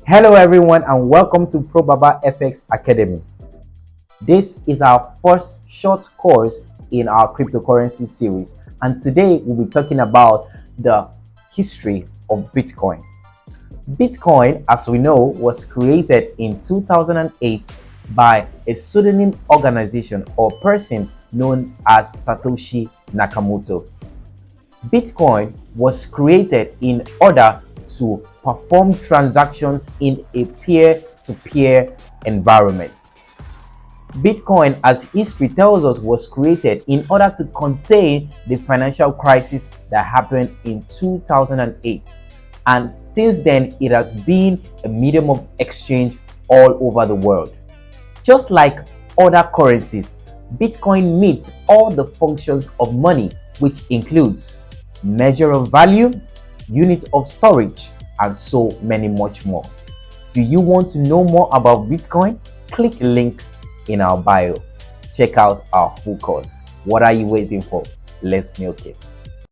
Hello everyone and welcome to ProbabaFx Academy. This is our first short course in our cryptocurrency series, and today we'll be talking about the history of Bitcoin. Bitcoin, as we know, was created in 2008 by a pseudonym organization or person known as Satoshi Nakamoto. Bitcoin was created in order to perform transactions in a peer-to-peer environment. Bitcoin, as history tells us, was created in order to contain the financial crisis that happened in 2008. And since then, it has been a medium of exchange all over the world. Just like other currencies, Bitcoin meets all the functions of money, which includes measure of value, unit of storage, and so many much more. Do you want to know more about Bitcoin? Click the link in our bio. Check out our full course. What are you waiting for? Let's milk it.